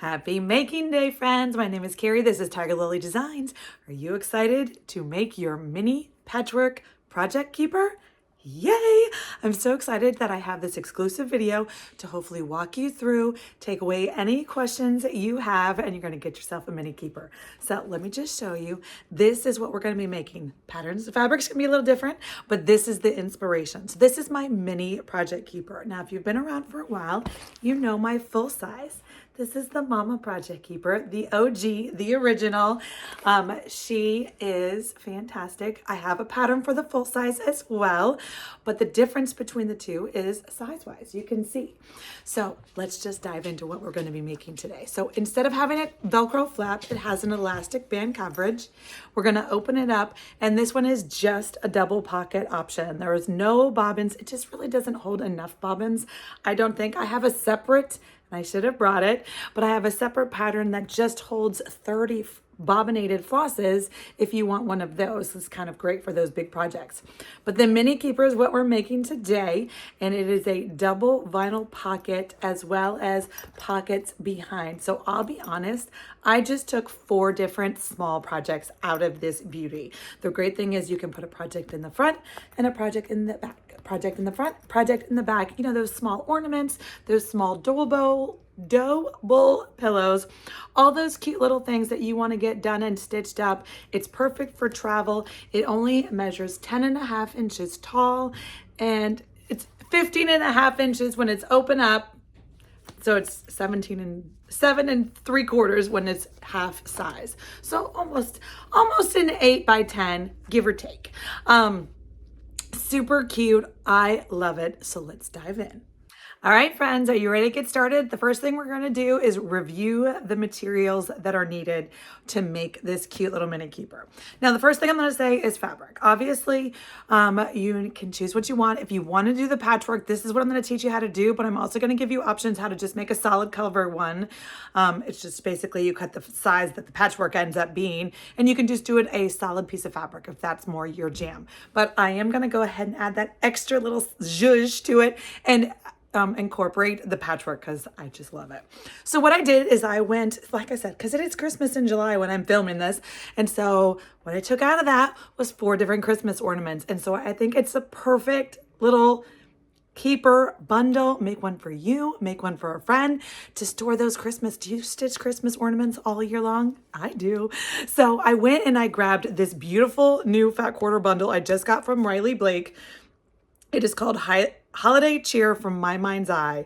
Happy making day, friends. My name is Kari. This is Tiger Lily Designs. Are you excited to make your mini patchwork project keeper? Yay! I'm so excited that I have this exclusive video to hopefully walk you through, take away any questions that you have, and you're going to get yourself a mini keeper. So let me just show you. This is what we're going to be making. Patterns, the fabric's going to be a little different, but this is the inspiration. So this is my mini project keeper. Now, if you've been around for a while, you know my full size. This is the Mama Project Keeper, the OG, the original. She is fantastic. I have a pattern for the full size as well, but the difference between the two is size-wise, you can see. So let's just dive into what we're going to be making today. So instead of having it Velcro flap, it has an elastic band coverage. We're going to open it up, and this one is just a double pocket option. There is no bobbins. It just really doesn't hold enough bobbins. I don't think. I have a separate, I should have brought it, but I have a separate pattern that just holds 30 bobbinated flosses if you want one of those. It's kind of great for those big projects. But the mini keeper is what we're making today, and it is a double vinyl pocket as well as pockets behind. So I'll be honest, I just took 4 different small projects out of this beauty. The great thing is you can put a project in the front and a project in the back. Project in the front, project in the back. You know, those small ornaments, those small dough bowl pillows, all those cute little things that you want to get done and stitched up. It's perfect for travel. It only measures 10.5 inches tall, and it's 15.5 inches when it's open up. So it's 7 3/4 when it's half size. So almost an 8 by 10, give or take. Super cute. I love it. So let's dive in. All right, friends, are you ready to get started? The first thing we're going to do is review the materials that are needed to make this cute little mini keeper. Now, the first thing I'm going to say is fabric. Obviously, you can choose what you want. If you want to do the patchwork, this is what I'm going to teach you how to do, but I'm also going to give you options how to just make a solid color one. It's just basically you cut the size that the patchwork ends up being, and you can just do it a solid piece of fabric if that's more your jam. But I am going to go ahead and add that extra little zhuzh to it and incorporate the patchwork because I just love it. So what I did is I went, like I said, because it is Christmas in July when I'm filming this. And so what I took out of that was 4 different Christmas ornaments. And so I think it's a perfect little keeper bundle. Make one for you, make one for a friend to store those Christmas. Do you stitch Christmas ornaments all year long? I do. So I went and I grabbed this beautiful new fat quarter bundle I just got from Riley Blake. It is called Holiday Cheer from My Mind's Eye.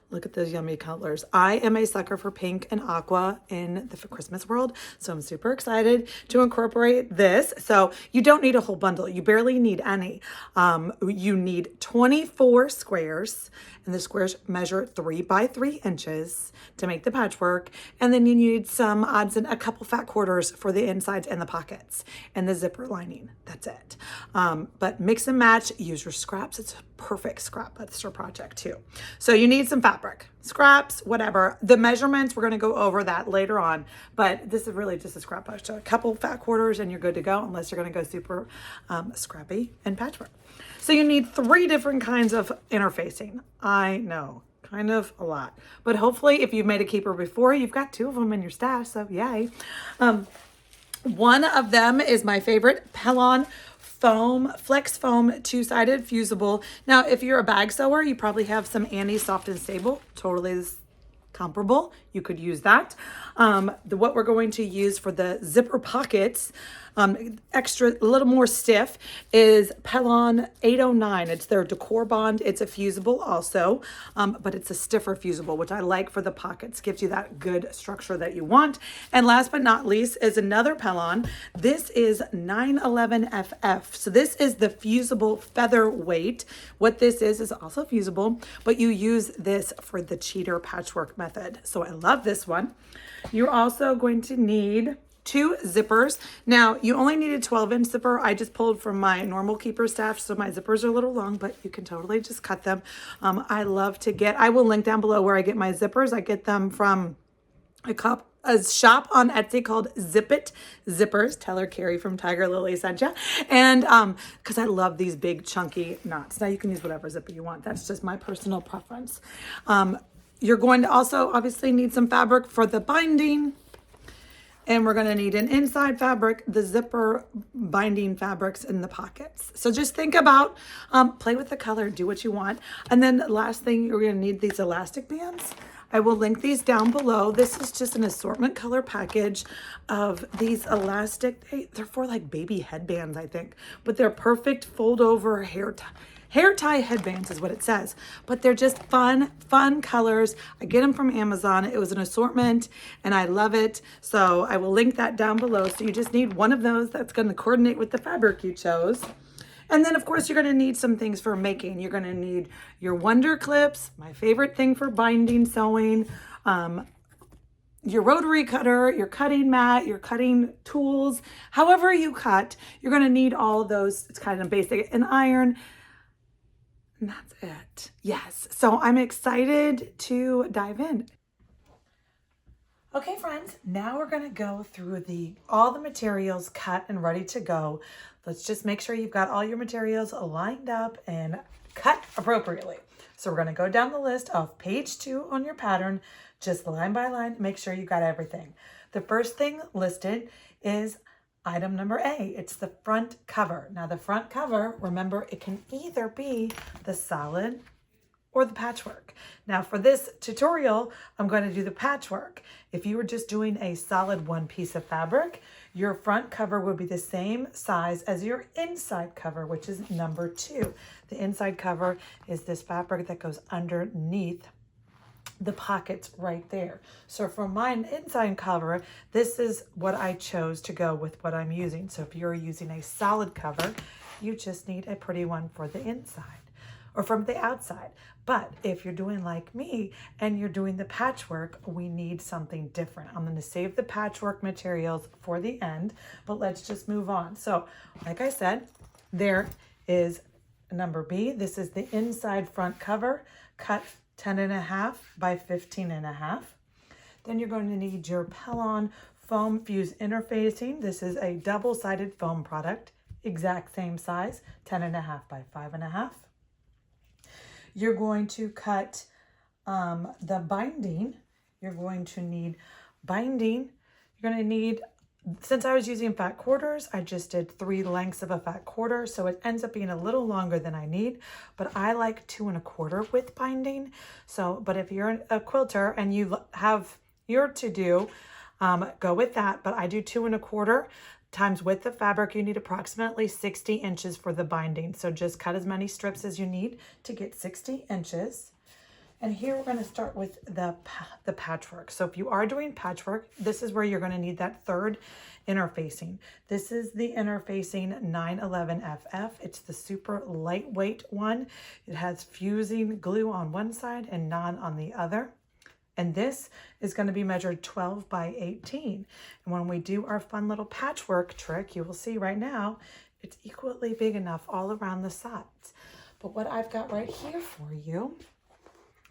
Look at those yummy colors. I am a sucker for pink and aqua in the Christmas world, so I'm super excited to incorporate this. So you don't need a whole bundle. You barely need any. You need 24 squares, and the squares measure 3 by 3 inches to make the patchwork. And then you need some odds and a couple fat quarters for the insides and the pockets and the zipper lining. That's it. But mix and match, use your scraps. It's a perfect scrap buster project too. So you need some fabric, scraps, whatever. The measurements, we're going to go over that later on, but this is really just a scrap buster. A couple fat quarters and you're good to go, unless you're going to go super scrappy and patchwork. So you need 3 different kinds of interfacing. I know, kind of a lot, but hopefully if you've made a keeper before, you've got 2 of them in your stash, so yay. One of them is my favorite, Pellon foam, flex foam, 2-sided fusible. Now, if you're a bag sewer, you probably have some Annie Soft and Stable, totally comparable. You could use that. What we're going to use for the zipper pockets, extra, a little more stiff, is Pellon 809. It's their decor bond. It's a fusible also, but it's a stiffer fusible, which I like for the pockets. Gives you that good structure that you want. And last but not least is another Pellon. This is 911FF. So this is the fusible featherweight. What this is also fusible, but you use this for the cheater patchwork method. So I love this one. You're also going to need 2 zippers. Now, you only need a 12-inch zipper. I just pulled from my normal keeper stash, so my zippers are a little long, but you can totally just cut them. I love to get, I will link down below where I get my zippers. I get them from a shop on Etsy called ZipIt Zippers. Tell her Kari from Tiger Lily sent ya. And because I love these big chunky knots. Now you can use whatever zipper you want. That's just my personal preference. You're going to also obviously need some fabric for the binding. And we're going to need an inside fabric, the zipper binding fabrics in the pockets. So just think about, play with the color, do what you want. And then the last thing, you're going to need these elastic bands. I will link these down below. This is just an assortment color package of these elastic, they're for like baby headbands, I think, but they're perfect fold over hair tie headbands is what it says, but they're just fun colors. I get them from Amazon. It was an assortment and I love it. So I will link that down below. So you just need one of those that's going to coordinate with the fabric you chose. And then of course you're going to need some things for making. You're going to need your Wonder Clips, my favorite thing for binding, sewing, your rotary cutter, your cutting mat, your cutting tools, however you cut, you're going to need all of those. It's kind of basic, an iron. And that's it. Yes. So I'm excited to dive in. Okay, friends, now we're going to go through all the materials cut and ready to go. Let's just make sure you've got all your materials lined up and cut appropriately. So we're going to go down the list of page 2 on your pattern, just line by line, make sure you got everything. The first thing listed is item number A. It's the front cover. Now the front cover, remember, it can either be the solid or the patchwork. Now for this tutorial, I'm going to do the patchwork. If you were just doing a solid one piece of fabric, your front cover would be the same size as your inside cover, which is number 2. The inside cover is this fabric that goes underneath the pockets right there. So for my inside cover, this is what I chose to go with what I'm using. So if you're using a solid cover, you just need a pretty one for the inside or from the outside. But if you're doing like me and you're doing the patchwork, we need something different. I'm going to save the patchwork materials for the end, but let's just move on. So like I said, there is number B. This is the inside front cover, cut 10.5 by 15.5. Then you're going to need your Pellon foam fuse interfacing. This is a double-sided foam product, exact same size, 10.5 by 5.5. You're going to cut the binding. You're going to need binding. You're going to need, since I was using fat quarters, I just did 3 lengths of a fat quarter, so it ends up being a little longer than I need, but I like 2 1/4 with binding. So, but if you're a quilter and you have your to do, go with that, but I do 2 1/4 times width of fabric. You need approximately 60 inches for the binding. So just cut as many strips as you need to get 60 inches. And here we're going to start with the patchwork. So if you are doing patchwork, this is where you're going to need that third interfacing. This is the interfacing 911FF. It's the super lightweight one. It has fusing glue on one side and none on the other. And this is going to be measured 12 by 18. And when we do our fun little patchwork trick, you will see right now, it's equally big enough all around the sides. But what I've got right here for you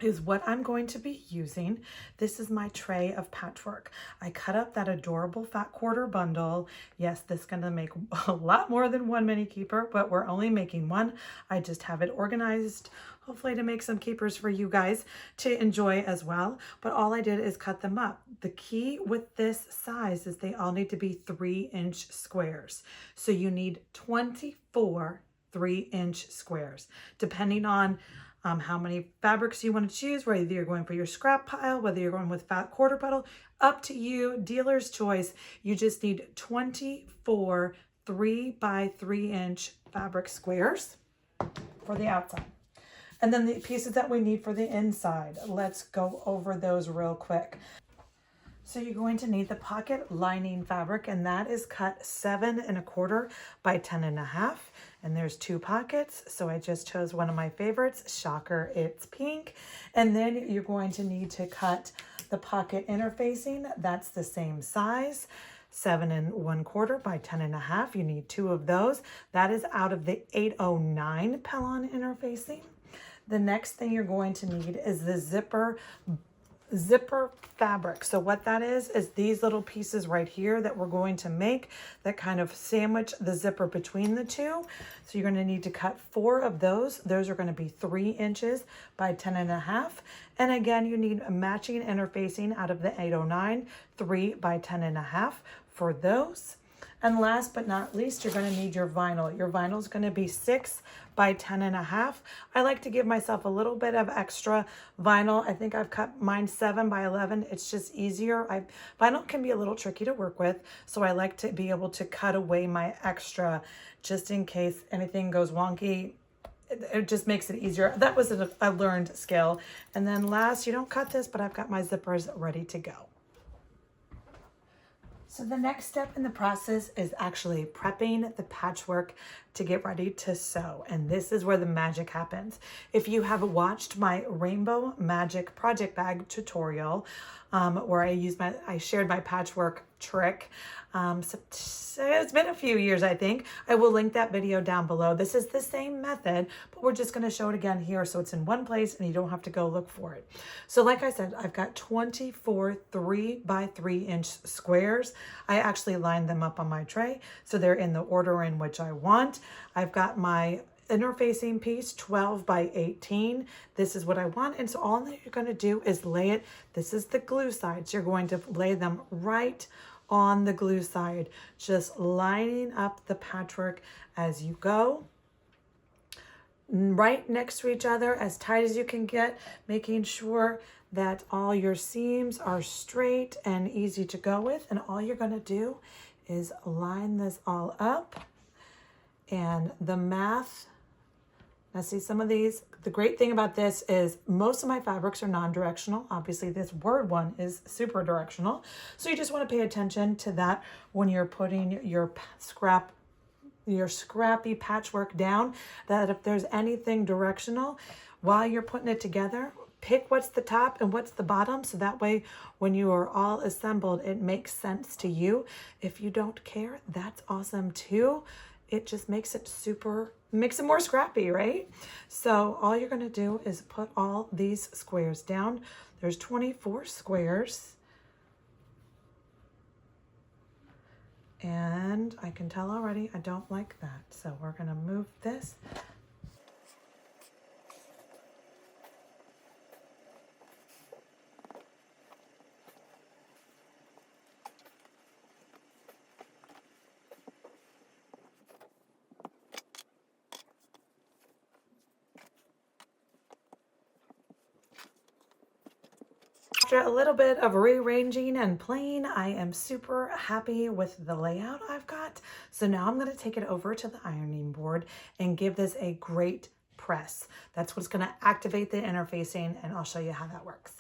is what I'm going to be using. This is my tray of patchwork. I cut up that adorable fat quarter bundle. Yes, this is gonna make a lot more than one mini keeper, but we're only making one. I just have it organized, hopefully to make some keepers for you guys to enjoy as well. But all I did is cut them up. The key with this size is they all need to be 3-inch squares. So you need 24 3-inch squares, depending on how many fabrics you want to choose, whether you're going for your scrap pile, whether you're going with fat quarter bundle, up to you, dealer's choice. You just need 24 3 by 3-inch fabric squares for the outside. And then the pieces that we need for the inside, let's go over those real quick. So you're going to need the pocket lining fabric, and that is cut 7 1/4 by 10.5. And there's 2 pockets, so I just chose one of my favorites. Shocker, it's pink. And then you're going to need to cut the pocket interfacing. That's the same size, 7 1/4 by 10.5. You need 2 of those. That is out of the 809 Pellon interfacing. The next thing you're going to need is the zipper zipper fabric. So what that is these little pieces right here that we're going to make that kind of sandwich the zipper between the two. So you're going to need to cut 4 of those. Those are going to be 3 inches by 10.5. And again, you need a matching interfacing out of the 809, 3 by 10.5 for those. And last but not least, you're going to need your vinyl. Your vinyl is going to be 6 by 10.5. I like to give myself a little bit of extra vinyl. I think I've cut mine 7 by 11. It's just easier. Vinyl can be a little tricky to work with, so I like to be able to cut away my extra just in case anything goes wonky. It just makes it easier. That was a learned skill. And then last, you don't cut this, but I've got my zippers ready to go. So the next step in the process is actually prepping the patchwork to get ready to sew. And this is where the magic happens. If you have watched my Rainbow Magic project bag tutorial, where I shared my patchwork trick. So it's been a few years, I think. I will link that video down below. This is the same method, but we're just going to show it again here so it's in one place and you don't have to go look for it. So like I said, I've got 24 3 by 3 inch squares. I actually lined them up on my tray, so they're in the order in which I want. I've got my interfacing piece 12 by 18. This is what I want. And so all that you're going to do is lay it. This is the glue side. So you're going to lay them right on the glue side, just lining up the patchwork as you go, right next to each other, as tight as you can get, making sure that all your seams are straight and easy to go with. And all you're going to do is line this all up. And the math, now see some of these, the great thing about this is most of my fabrics are non-directional. Obviously this word one is super directional. So you just want to pay attention to that when you're putting your scrappy patchwork down, that if there's anything directional while you're putting it together, pick what's the top and what's the bottom. So that way when you are all assembled, it makes sense to you. If you don't care, that's awesome too. It just makes it more scrappy, right? So all you're going to do is put all these squares down. There's 24 squares. And I can tell already I don't like that. So we're going to move this. After a little bit of rearranging and playing, I am super happy with the layout I've got. So now I'm going to take it over to the ironing board and give this a great press. That's what's going to activate the interfacing, and I'll show you how that works.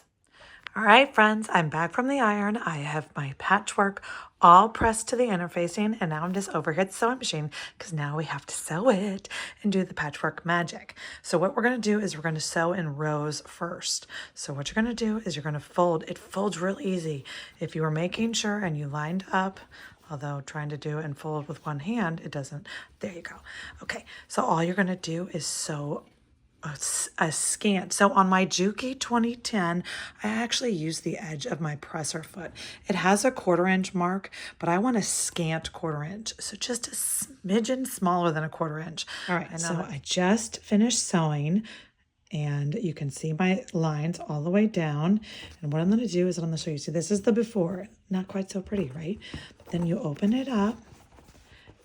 All right, friends, I'm back from the iron. I have my patchwork all pressed to the interfacing, and now I'm just over here at the sewing machine because now we have to sew it and do the patchwork magic. So what we're going to do is we're going to sew in rows first. So what you're going to do is you're going to fold. It folds real easy. If you were making sure and you lined up, although trying to do and fold with one hand, it doesn't. There you go. Okay, so all you're going to do is sew a scant. So on my Juki 2010, I actually use the edge of my presser foot. It has a 1/4 inch mark, but I want a scant 1/4 inch. So just a smidgen smaller than a 1/4 inch. All right, so I just finished sewing and you can see my lines all the way down. And what I'm going to do is I'm going to show you. See, this is the before. Not quite so pretty, right? But then you open it up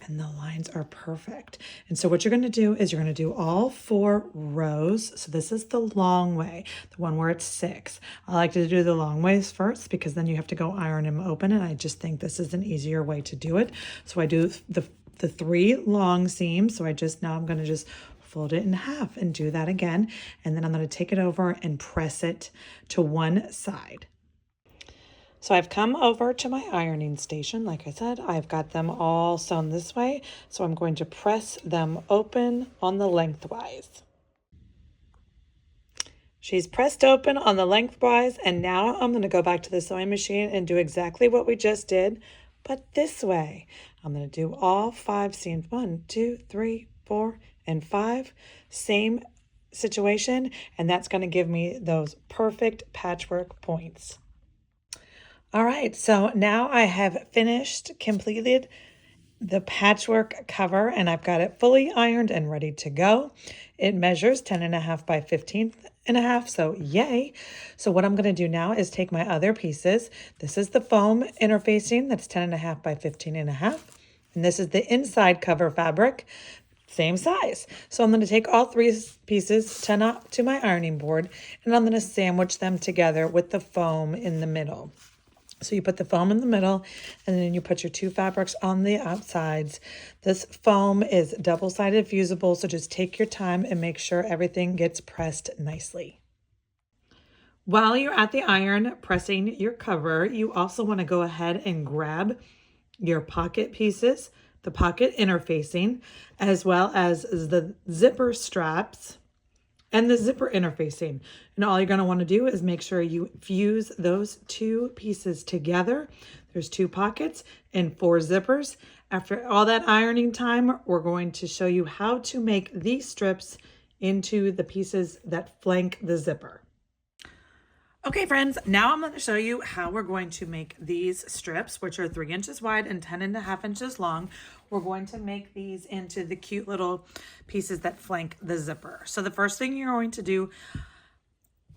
and the lines are perfect. And so what you're going to do is you're going to do all 4 rows. So this is the long way, the one where it's 6. I like to do the long ways first because then you have to go iron them open, and I just think this is an easier way to do it. So I do the 3 long seams. So now I'm going to just fold it in half and do that again. And then I'm going to take it over and press it to one side. So I've come over to my ironing station. Like I said, I've got them all sewn this way. So I'm going to press them open on the lengthwise. She's pressed open on the lengthwise, and now I'm going to go back to the sewing machine and do exactly what we just did, but this way. I'm going to do all 5 seams, 1, 2, 3, 4, and 5. Same situation, and that's going to give me those perfect patchwork points. All right, so now I have completed the patchwork cover, and I've got it fully ironed and ready to go. It measures 10.5 by 15.5, so yay. So what I'm going to do now is take my other pieces. This is the foam interfacing, that's 10.5 by 15.5. And this is the inside cover fabric, same size. So I'm going to take all three pieces to my ironing board, and I'm going to sandwich them together with the foam in the middle. So you put the foam in the middle, and then you put your two fabrics on the outsides. This foam is double-sided fusible, so just take your time and make sure everything gets pressed nicely. While you're at the iron pressing your cover, you also want to go ahead and grab your pocket pieces, the pocket interfacing, as well as the zipper straps and the zipper interfacing. And all you're going to want to do is make sure you fuse those two pieces together. There's 2 pockets and 4 zippers. After all that ironing time, we're going to show you how to make these strips into the pieces that flank the zipper. Okay, friends, now I'm going to show you how we're going to make these strips, which are 3 inches wide and 10.5 inches long. We're going to make these into the cute little pieces that flank the zipper. So the first thing you're going to do,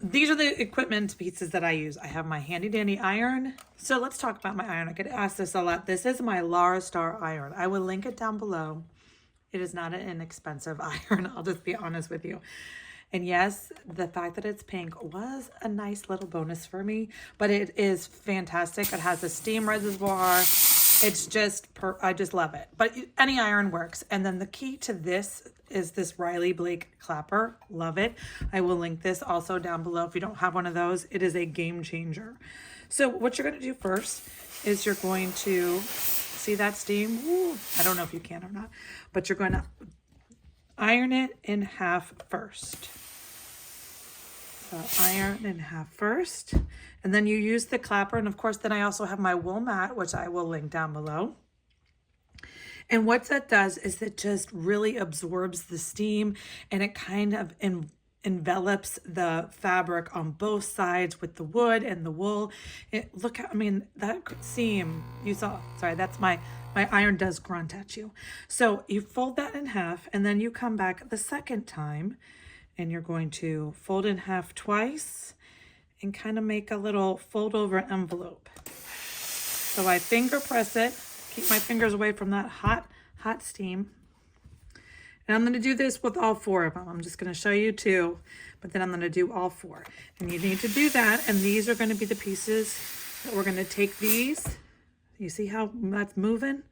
these are the equipment pieces that I use. I have my handy dandy iron. So let's talk about my iron. I get asked this a lot. This is my Lara Star iron. I will link it down below. It is not an inexpensive iron. I'll just be honest with you. And yes, the fact that it's pink was a nice little bonus for me, but it is fantastic. It has a steam reservoir. It's just, I just love it. But any iron works. And then the key to this is this Riley Blake clapper. Love it. I will link this also down below if you don't have one of those. It is a game changer. So what you're going to do first is you're going to see that steam. Ooh, I don't know if you can or not, but you're going to iron it in half first. So iron in half first, and then you use the clapper, and of course then I also have my wool mat, which I will link down below. And what that does is it just really absorbs the steam, and it kind of envelops the fabric on both sides with the wood and the wool. Look, I mean, that seam you saw, sorry, that's my iron does grunt at you. So you fold that in half, and then you come back the second time, and you're going to fold in half twice and kind of make a little fold over envelope. So I finger press it, keep my fingers away from that hot steam. And I'm going to do this with all 4 of them. I'm just going to show you 2, but then I'm going to do all 4. And you need to do that. And these are going to be the pieces that we're going to take these. You see how that's moving?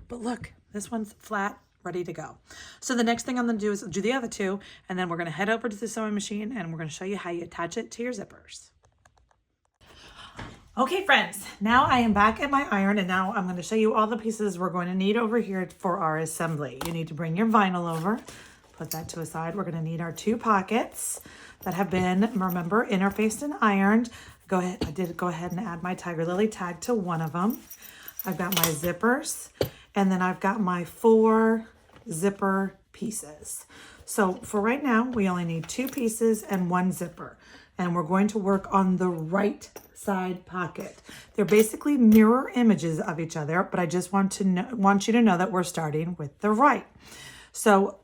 But look, this one's flat, ready to go. So the next thing I'm going to do is do the other 2, and then we're going to head over to the sewing machine, and we're going to show you how you attach it to your zippers. Okay, friends, now I am back at my iron, and now I'm going to show you all the pieces we're going to need over here for our assembly. You need to bring your vinyl over, put that to a side. We're going to need our 2 pockets that have been, remember, interfaced and ironed. I did go ahead and add my Tiger Lily tag to one of them. I've got my zippers, and then I've got my 4 zipper pieces. So for right now, we only need 2 pieces and 1 zipper, and we're going to work on the right side pocket. They're basically mirror images of each other, but I just want you to know that we're starting with the right. So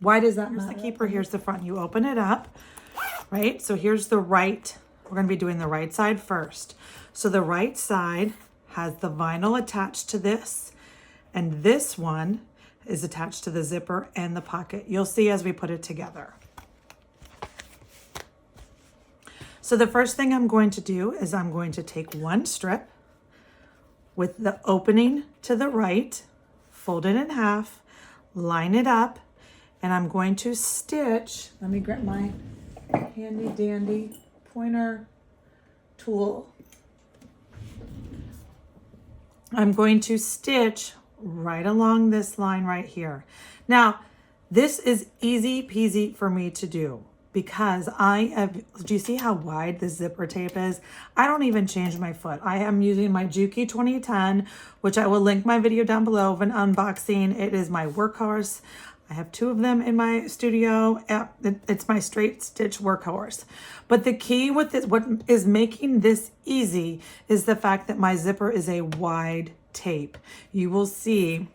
why does that matter? Here's the keeper, here's the front. You open it up, right? So here's the right. We're going to be doing the right side first. So the right side has the vinyl attached to this, and this one is attached to the zipper and the pocket. You'll see as we put it together. So the first thing I'm going to do is I'm going to take 1 strip with the opening to the right, fold it in half, line it up, and I'm going to stitch. Let me grab my handy dandy pointer tool. I'm going to stitch right along this line right here. Now, this is easy peasy for me to do because do you see how wide the zipper tape is? I don't even change my foot. I am using my Juki 2010, which I will link my video down below of an unboxing. It is my workhorse. I have 2 of them in my studio. It's my straight stitch workhorse. But the key with this, what is making this easy, is the fact that my zipper is a wide tape. You will see,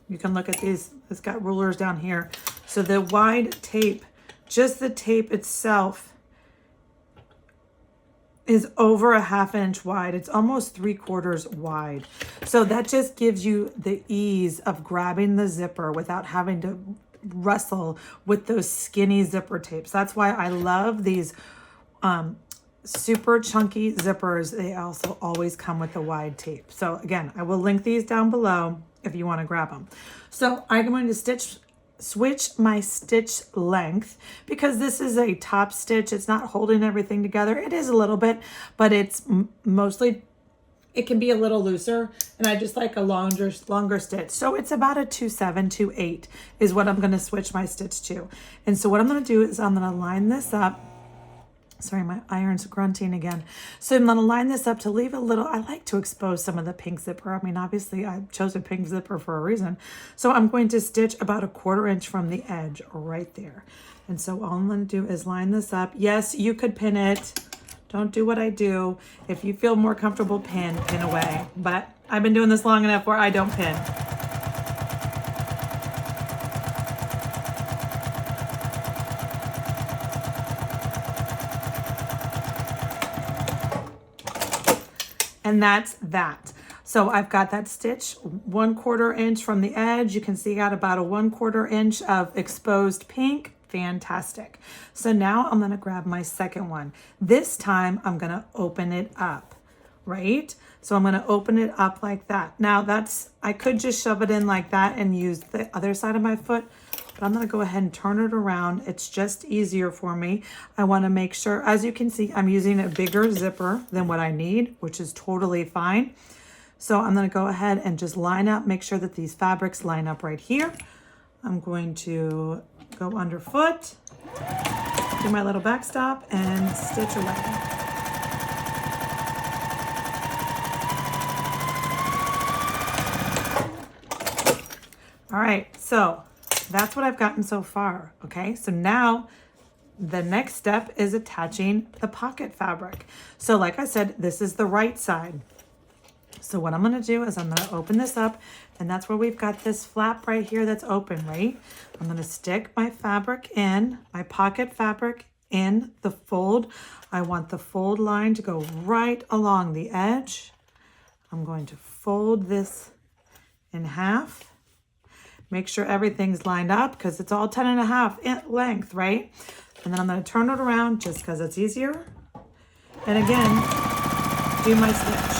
you can look at these, it's got rulers down here. So the wide tape, just the tape itself, is over a 1/2 inch wide. It's almost 3/4 wide. So that just gives you the ease of grabbing the zipper without having to wrestle with those skinny zipper tapes. That's why I love these super chunky zippers. They also always come with the wide tape. So again, I will link these down below if you want to grab them. So I'm going to switch my stitch length because this is a top stitch. It's not holding everything together. It is a little bit, but it's mostly, it can be a little looser, and I just like a longer stitch. So it's about a 2/7, 2/8 is what I'm going to switch my stitch to. And so what I'm going to do is I'm going to line this up. Sorry, my iron's grunting again. So I'm going to line this up to leave a little, I like to expose some of the pink zipper. I mean, obviously I chose a pink zipper for a reason. So I'm going to stitch about a 1/4 inch from the edge right there. And so all I'm going to do is line this up. Yes, you could pin it. Don't do what I do. If you feel more comfortable, pin away. But I've been doing this long enough where I don't pin. And that's that. So I've got that stitch 1/4 inch from the edge. You can see I got about a 1/4 inch of exposed pink. Fantastic. So now I'm going to grab my second one. This time I'm going to open it up, right? So I'm going to open it up like that. Now I could just shove it in like that and use the other side of my foot, but I'm going to go ahead and turn it around. It's just easier for me. I want to make sure, as you can see, I'm using a bigger zipper than what I need, which is totally fine. So I'm going to go ahead and just line up, make sure that these fabrics line up right here. I'm going to go underfoot, do my little backstop, and stitch away. All right, so that's what I've gotten so far, okay? So now the next step is attaching the pocket fabric. So like I said, this is the right side. So what I'm gonna do is I'm gonna open this up, and that's where we've got this flap right here that's open, right? I'm gonna stick my fabric in, my pocket fabric in the fold. I want the fold line to go right along the edge. I'm going to fold this in half. Make sure everything's lined up because it's all 10.5 length, right? And then I'm going to turn it around just because it's easier. And again, do my stitch.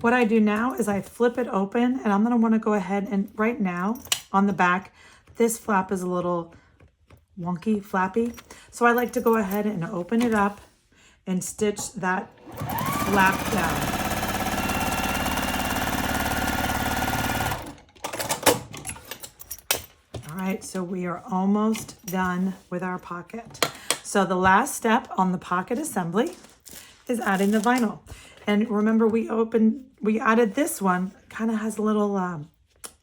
What I do now is I flip it open, and I'm going to want to go ahead and right now on the back, this flap is a little wonky, flappy. So I like to go ahead and open it up and stitch that flap down. All right, so we are almost done with our pocket. So the last step on the pocket assembly is adding the vinyl. And remember, we added this one, kind of has a little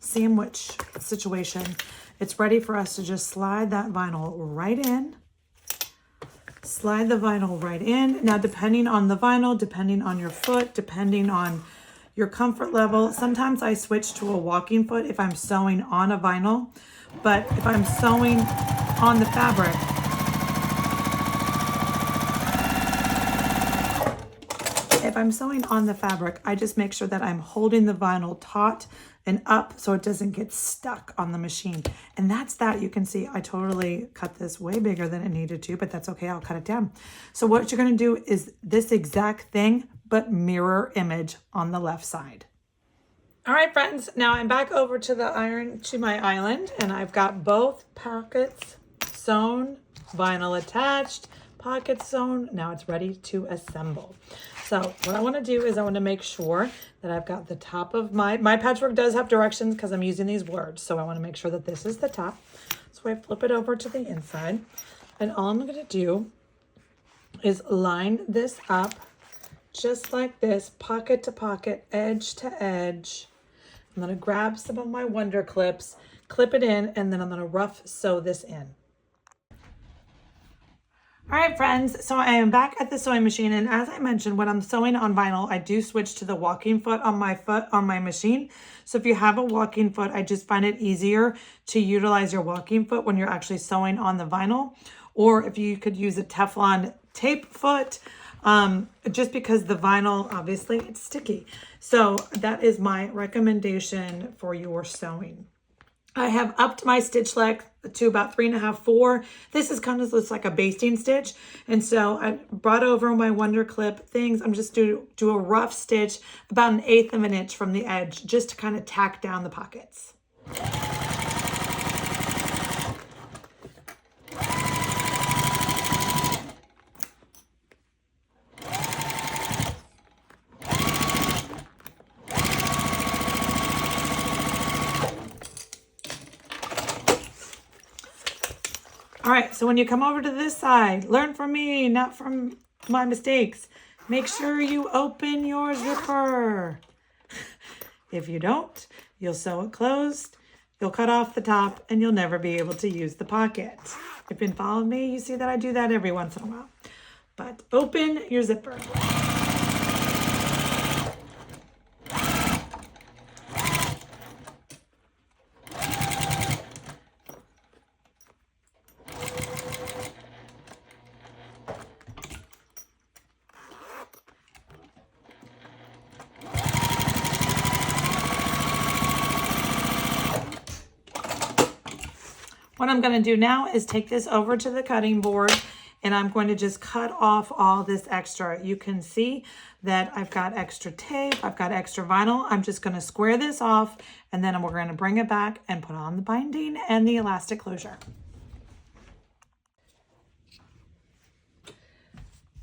sandwich situation. It's ready for us to just slide that vinyl right in. Slide the vinyl right in. Now, depending on the vinyl, depending on your foot, depending on your comfort level, sometimes I switch to a walking foot if I'm sewing on a vinyl. But if I'm sewing on the fabric, I just make sure that I'm holding the vinyl taut and up so it doesn't get stuck on the machine. And that's that. You can see I totally cut this way bigger than it needed to, but that's okay. I'll cut it down. So what you're going to do is this exact thing, but mirror image on the left side. All right, friends, now I'm back over to my island, and I've got both pockets sewn, vinyl attached, pocket sewn. Now it's ready to assemble. So what I want to do is I want to make sure that I've got the top of my patchwork does have directions because I'm using these words. So I want to make sure that this is the top. So I flip it over to the inside, and all I'm going to do is line this up just like this, pocket to pocket, edge to edge. I'm going to grab some of my Wonder Clips, clip it in, and then I'm going to rough sew this in. All right, friends, so I am back at the sewing machine, and as I mentioned, when I'm sewing on vinyl, I do switch to the walking foot on my machine. So if you have a walking foot, I just find it easier to utilize your walking foot when you're actually sewing on the vinyl, or if you could use a Teflon tape foot, just because the vinyl, obviously, it's sticky. So that is my recommendation for your sewing. I have upped my stitch length to about 3.5, 4. This is kind of looks like a basting stitch. And so I brought over my Wonder Clip things. I'm just do a rough stitch about 1/8 of an inch from the edge, just to kind of tack down the pockets. All right, so when you come over to this side, learn from me, not from my mistakes. Make sure you open your zipper. If you don't, you'll sew it closed, you'll cut off the top, and you'll never be able to use the pocket. If you've been following me, you see that I do that every once in a while. But open your zipper. What I'm going to do now is take this over to the cutting board, and I'm going to just cut off all this extra. You can see that I've got extra tape, I've got extra vinyl. I'm just going to square this off, and then we're going to bring it back and put on the binding and the elastic closure.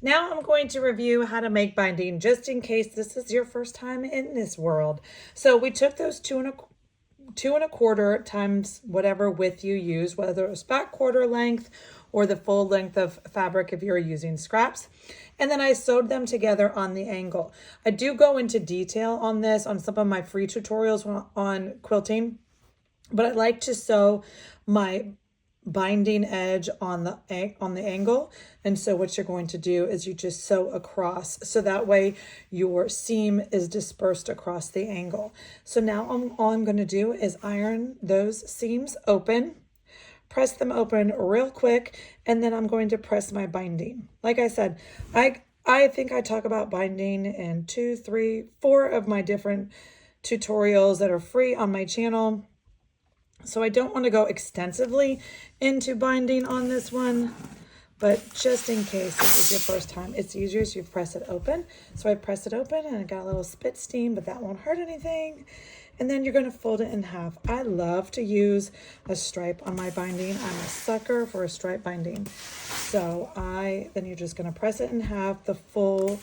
Now I'm going to review how to make binding, just in case this is your first time in this world. So we took those 2.25 times whatever width you use, whether it was back quarter length or the full length of fabric if you're using scraps. And then I sewed them together on the angle. I do go into detail on this on some of my free tutorials on quilting, but I like to sew my binding edge on the angle. And so what you're going to do is you just sew across, so that way your seam is dispersed across the angle. So now all I'm going to do is iron those seams open, press them open real quick, and then I'm going to press my binding. Like I said, I think I talk about binding in 2, 3, 4 of my different tutorials that are free on my channel. So I don't want to go extensively into binding on this one, but just in case this is your first time, it's easier if you press it open. So I press it open and I got a little spit steam, but that won't hurt anything. And then you're going to fold it in half. I love to use a stripe on my binding. I'm a sucker for a stripe binding. So then you're just going to press it in half the full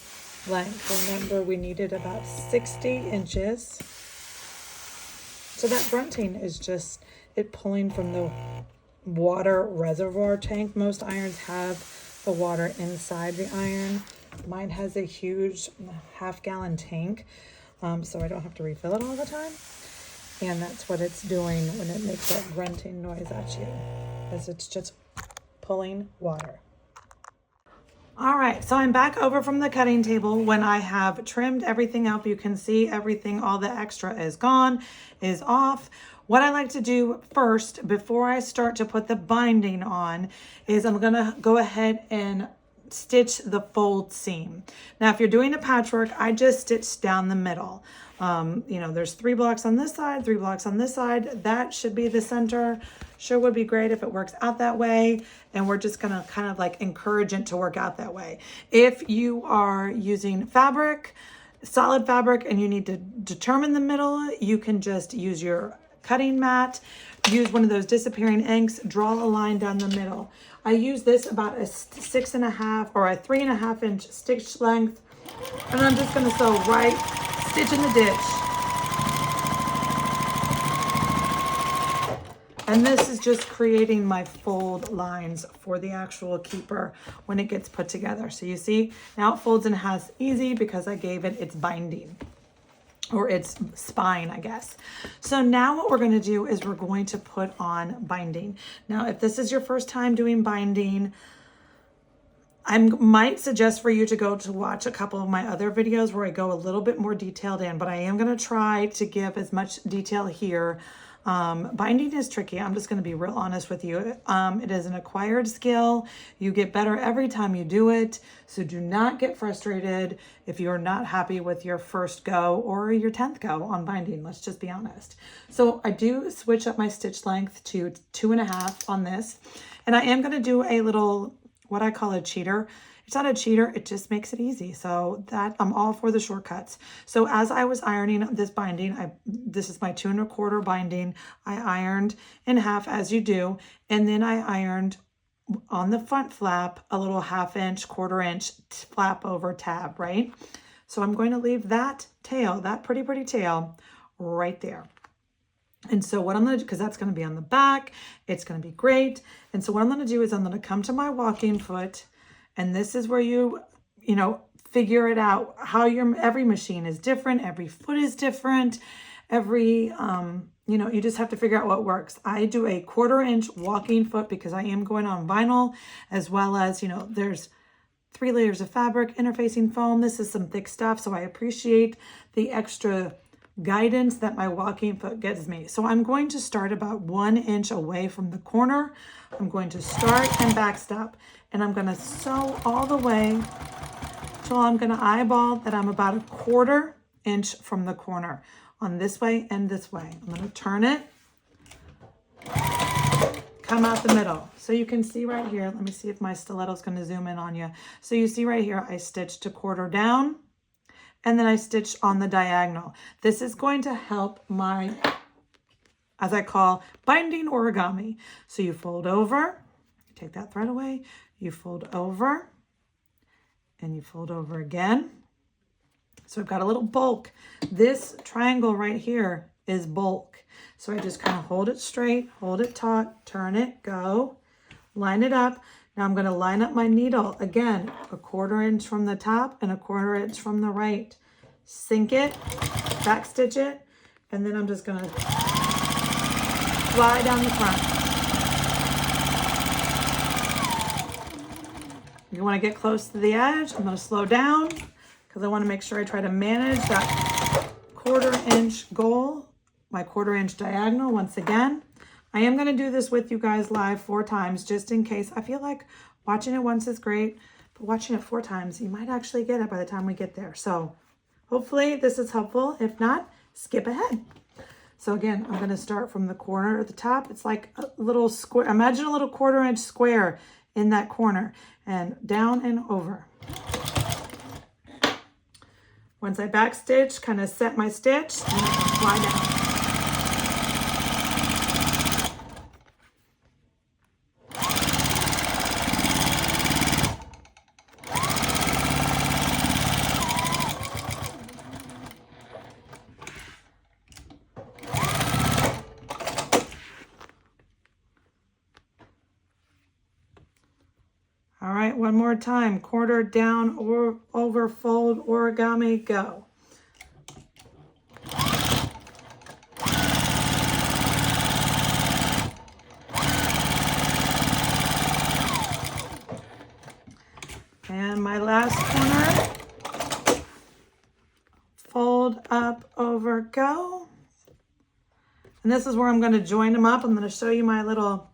length. Remember, we needed about 60 inches. So that grunting is just it pulling from the water reservoir tank. Most irons have the water inside the iron. Mine has a huge half-gallon tank, so I don't have to refill it all the time. And that's what it's doing when it makes that grunting noise at you, is it's just pulling water. All right, so I'm back over from the cutting table. When I have trimmed everything up, you can see everything, all the extra is gone, is off. What I like to do first, before I start to put the binding on, is I'm gonna go ahead and stitch the fold seam. Now, if you're doing a patchwork, I just stitch down the middle. You know, there's 3 blocks on this side, 3 blocks on this side. That should be the center. Sure would be great if it works out that way. And we're just gonna kind of like encourage it to work out that way. If you are using fabric, solid fabric, and you need to determine the middle, you can just use your cutting mat, use one of those disappearing inks, draw a line down the middle. I use this about a 6.5 or a 3.5 inch stitch length, and I'm just gonna sew right stitch in the ditch. And this is just creating my fold lines for the actual keeper when it gets put together. So you see, now it folds in half easy because I gave it its binding, or its spine, I guess. So now what we're gonna do is we're going to put on binding. Now, if this is your first time doing binding, I might suggest for you to go to watch a couple of my other videos where I go a little bit more detailed in, but I am gonna try to give as much detail here. Binding is tricky. I'm just gonna be real honest with you. It is an acquired skill. You get better every time you do it. So do not get frustrated if you're not happy with your first go or your 10th go on binding. Let's just be honest. So I do switch up my stitch length to 2.5 on this. And I am gonna do a little, what I call a cheater. It's not a cheater, it just makes it easy. So that I'm all for the shortcuts. So as I was ironing this binding, this is my 2 1/4 binding. I ironed in half as you do. And then I ironed on the front flap, a little 1/2 inch, 1/4 inch flap over tab, right? So I'm going to leave that tail, that pretty tail right there. And so what I'm going to do, because that's going to be on the back, it's going to be great. And so what I'm going to do is I'm going to come to my walking foot, and this is where you figure it out, how every machine is different, every foot is different, every, you just have to figure out what works. I do a 1/4 inch walking foot because I am going on vinyl, as well as, there's 3 layers of fabric, interfacing foam. This is some thick stuff, so I appreciate the extra guidance that my walking foot gives me. So I'm going to start about 1 inch away from the corner. I'm going to start and backstop, and I'm going to sew all the way till I'm going to eyeball that I'm about 1/4 inch from the corner on this way and this way. I'm going to turn it, come out the middle. So you can see right here, let me see if my stiletto is going to zoom in on you. So you see right here, I stitched 1/4 down, and then I stitch on the diagonal. This is going to help my, as I call, binding origami. So you fold over, take that thread away, you fold over, and you fold over again. So I've got a little bulk. This triangle right here is bulk. So I just kind of hold it straight, hold it taut, turn it, go, line it up. Now I'm going to line up my needle again, 1/4 inch from the top and 1/4 inch from the right. Sink it, back stitch it, and then I'm just going to fly down the front. You want to get close to the edge. I'm going to slow down because I want to make sure I try to manage that 1/4 inch goal, my 1/4 inch diagonal once again. I am going to do this with you guys live 4 times just in case. I feel like watching it once is great, but watching it 4 times, you might actually get it by the time we get there. So hopefully this is helpful. If not, skip ahead. So again, I'm going to start from the corner at the top. It's like a little square. Imagine a little 1/4 inch square in that corner, and down and over. Once I back stitch, kind of set my stitch, and I can fly down. All right, one more time. 1/4 down or over, fold, origami, go. And my last corner, fold up, over, go. And this is where I'm going to join them up. I'm going to show you my little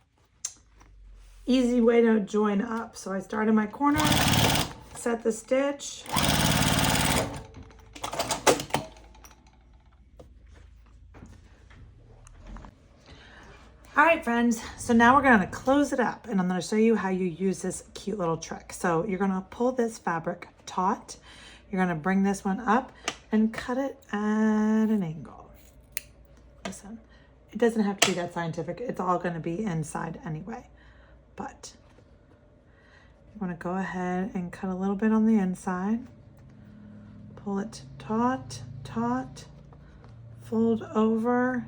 easy way to join up. So I start in my corner, set the stitch, all right, friends, so now we're going to close it up, and I'm going to show you how you use this cute little trick. So you're going to pull this fabric taut, you're going to bring this one up and cut it at an angle. Listen, it doesn't have to be that scientific, it's all going to be inside anyway. But you want to go ahead and cut a little bit on the inside, pull it taut, taut, fold over,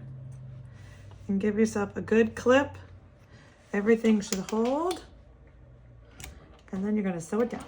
and give yourself a good clip. Everything should hold. And then you're going to sew it down.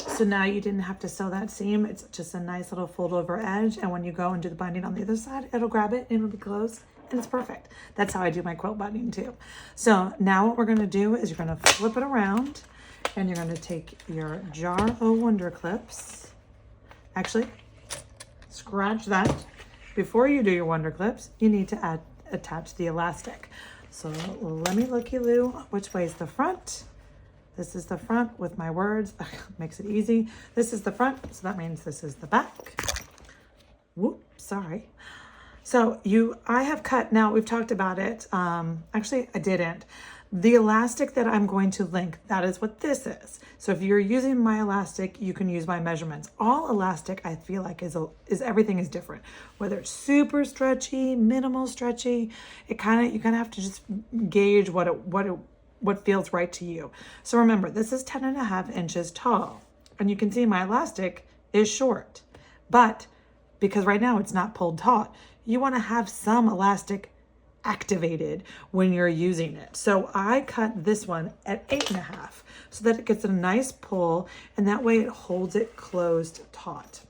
So now you didn't have to sew that seam. It's just a nice little fold over edge. And when you go and do the binding on the other side, it'll grab it and it'll be closed. And it's perfect. That's how I do my quilt binding too. So now what we're going to do is you're going to flip it around and you're going to take your jar of Wonder Clips. Actually, scratch that. Before you do your Wonder Clips, you need to attach the elastic. So let me looky-loo. Which way is the front? This is the front with my words. Makes it easy. This is the front, so that means this is the back. Whoop, sorry. So I have cut, now we've talked about it. Actually, I didn't. The elastic that I'm going to link, that is what this is. So if you're using my elastic, you can use my measurements. All elastic, I feel like is everything is different. Whether it's super stretchy, minimal stretchy, you kind of have to just gauge what feels right to you. So remember, this is 10.5 inches tall, and you can see my elastic is short, but because right now it's not pulled taut, you want to have some elastic activated when you're using it. So I cut this one at 8.5 so that it gets a nice pull, and that way it holds it closed taut.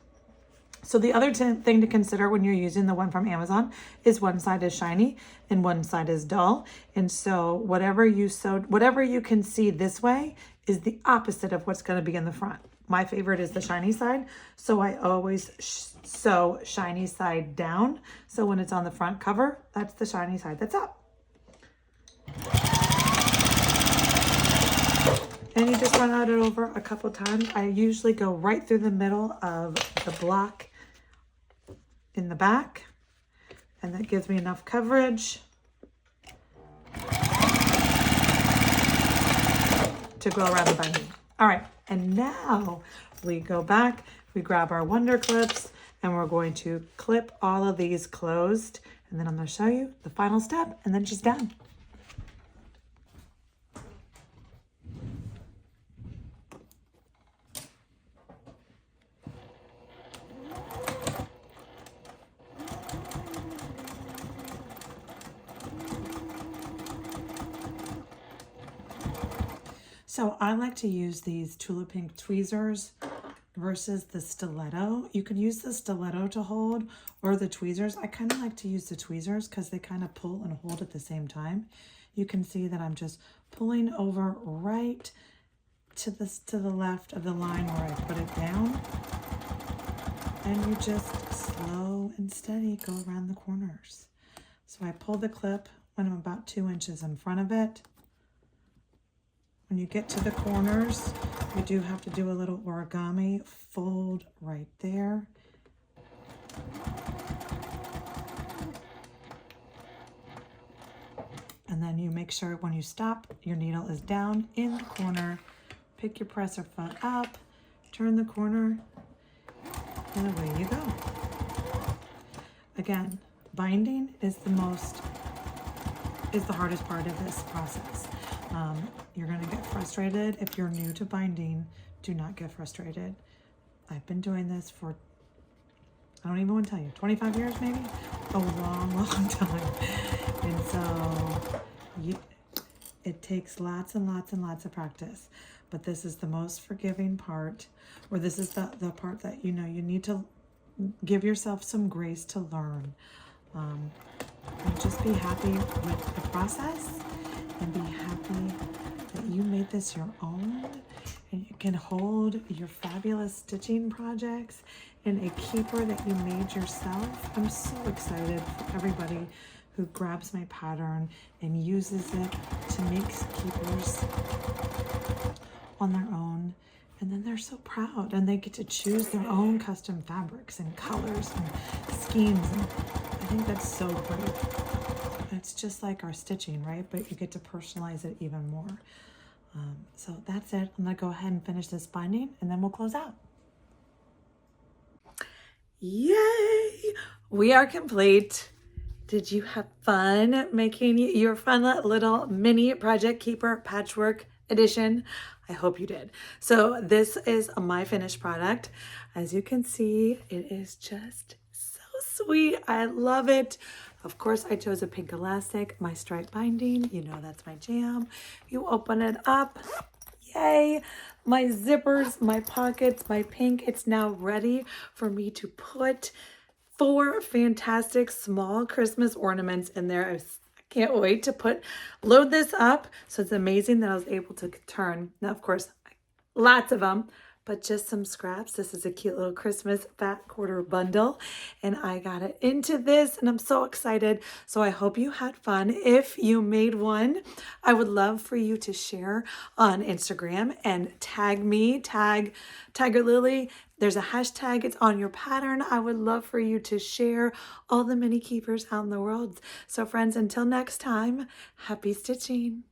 So the other thing to consider when you're using the one from Amazon is one side is shiny and one side is dull. And so whatever you sewed, whatever you can see this way is the opposite of what's going to be in the front. My favorite is the shiny side. So I always sew shiny side down. So when it's on the front cover, that's the shiny side that's up. And you just run it over a couple times. I usually go right through the middle of the block in the back, and that gives me enough coverage to go around the binding. All right, and now we go back, we grab our Wonder Clips, and we're going to clip all of these closed, and then I'm going to show you the final step, and then she's done. So I like to use these Tulip Pink tweezers versus the stiletto. You could use the stiletto to hold or the tweezers. I kind of like to use the tweezers because they kind of pull and hold at the same time. You can see that I'm just pulling over right to the left of the line where I put it down. And you just slow and steady go around the corners. So I pull the clip when I'm about 2 inches in front of it. When you get to the corners, you do have to do a little origami fold right there. And then you make sure when you stop, your needle is down in the corner. Pick your presser foot up, turn the corner, and away you go. Again, binding is the hardest part of this process. You're going to get frustrated. If you're new to binding, do not get frustrated. I've been doing this for, I don't even want to tell you, 25 years maybe? A long, long time. And so it takes lots and lots and lots of practice. But this is the most forgiving part, or this is the part that, you need to give yourself some grace to learn. And just be happy with the process and be happy that you made this your own, and you can hold your fabulous stitching projects in a keeper that you made yourself. I'm so excited for everybody who grabs my pattern and uses it to make keepers on their own. And then they're so proud, and they get to choose their own custom fabrics and colors and schemes. And I think that's so great. It's just like our stitching, right? But you get to personalize it even more. So that's it. I'm gonna go ahead and finish this binding, and then we'll close out. Yay! We are complete. Did you have fun making your fun little mini project keeper patchwork edition? I hope you did. So this is my finished product. As you can see, it is just so sweet. I love it. Of course, I chose a pink elastic, my stripe binding. You know that's my jam. You open it up. Yay! My zippers, my pockets, my pink. It's now ready for me to put 4 fantastic small Christmas ornaments in there. I can't wait to load this up. So it's amazing that I was able to turn. Now, of course, lots of them, but just some scraps. This is a cute little Christmas fat quarter bundle, and I got it into this, and I'm so excited. So I hope you had fun. If you made one, I would love for you to share on Instagram and tag me, tag Tiger Lily. There's a hashtag, it's on your pattern. I would love for you to share all the mini keepers out in the world. So friends, until next time, happy stitching.